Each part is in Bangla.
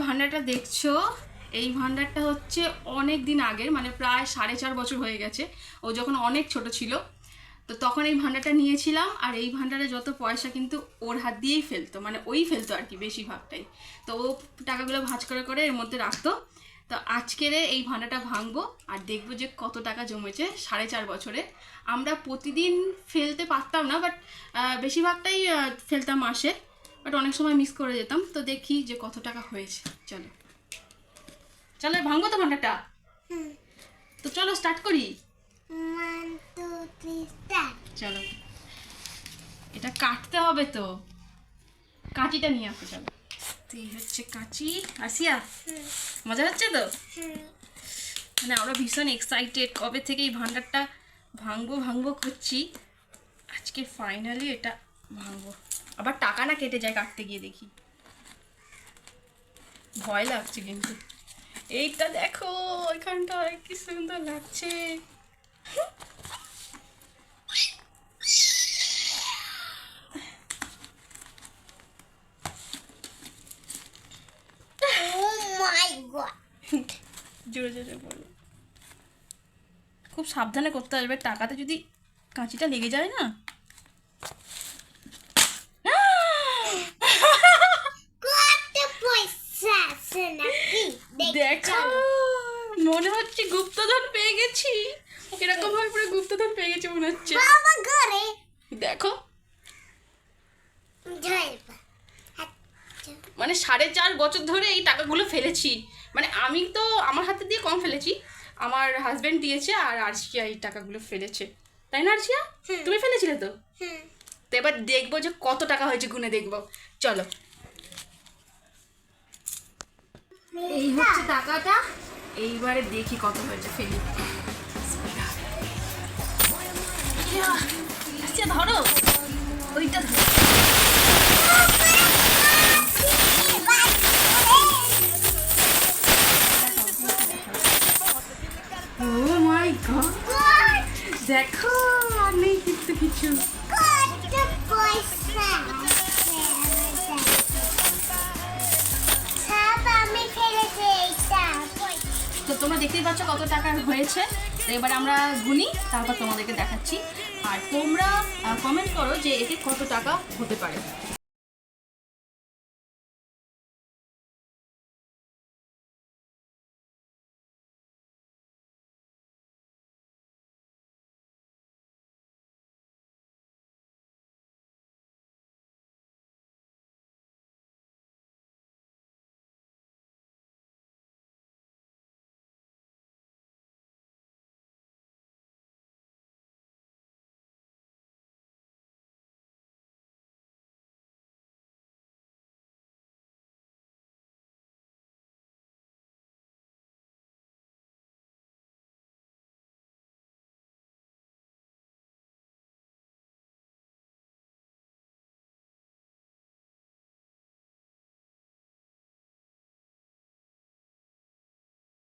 ভান্ডারটা দেখছো, এই ভান্ডারটা হচ্ছে অনেক দিন আগের, মানে প্রায় 4.5 বছর হয়ে গেছে। ও যখন অনেক ছোট ছিল তো তখন এই ভান্ডারটা নিয়েছিলাম। আর এই ভান্ডারে যত পয়সা কিন্তু ওর হাত দিয়েই ফেলতো, মানে ওই ফেলতো আর কি বেশিরভাগটাই। তো ও টাকাগুলো ভাঁজ করে করে এর মধ্যে রাখতো। তো আজকের এই ভান্ডারটা ভাঙবো আর দেখবো যে কত টাকা জমেছে 4.5 বছরে। আমরা প্রতিদিন ফেলতে পারতাম না, বাট বেশিরভাগটাই ফেলতাম মাসে, বাট অনেক সময় মিস করে যেতাম। তো দেখি যে কত টাকা হয়েছে। চলো চলো ভাঙবো তো ভান্ডারটা। তো চলো স্টার্ট করি। 1 2 3 স্টার্ট। চলো, এটা কাটতে হবে তো, কাঁচিটা নিয়ে আসো। চলো, তো এই হচ্ছে কাঁচি। আসিয়া, মজা হচ্ছে তো? মানে আমরা ভীষণ এক্সাইটেড, কবে থেকে এই ভান্ডারটা ভাঙবো ভাঙবো করছি। আজকে ফাইনালি এটা ভাঙবো। আবার টাকা না কেটে যায় কাটতে গিয়ে, দেখি ভয় লাগছে কিন্তু। এইটা দেখো, এখানটা কি সুন্দর লাগছে। ও মাই গড, জোরে জোরে বলো। খুব সাবধানে করতে হবে, টাকাতে যদি কাঁচিটা লেগে যায় না। কত পয়সা আছে নাকি দেখো, মনে হচ্ছে গুপ্তধন পেয়ে গেছি। এরকম ভাবে পুরো গুপ্তধন পেয়ে গেছি মনে হচ্ছে। বাবা ঘরে দেখো, যাইবা। মানে 4.5 বছর ধরে এই টাকাগুলো ফেলেছি। মানে আমি তো আমার হাতে দিয়ে কম ফেলেছি, আমার হাজবেন্ড দিয়েছে, আর আরশিয়া এই টাকাগুলো ফেলেছে। তাই না আরশিয়া? তুমি ফেলেছিলে তো? তো এবার দেখবো যে কত টাকা হয়েছে, গুনে দেখবো। চলো, এই হচ্ছে টাকাটা। এইবারে দেখি কত হয়েছে, ফেলি। আচ্ছা ধরো, ওইটা ধরো। ও মাই গড, দেখো আর নেই কিন্তু কিছু। কত পয়সা সব আমি ফেলেছি এইটা। তো তোমরা দেখতেই পাচ্ছ কত টাকা হয়েছে। তো এবার আমরা গুনি, তারপর তোমাদেরকে দেখাচ্ছি। আর তোমরা কমেন্ট করো যে এতে কত টাকা হতে পারে।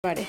পারে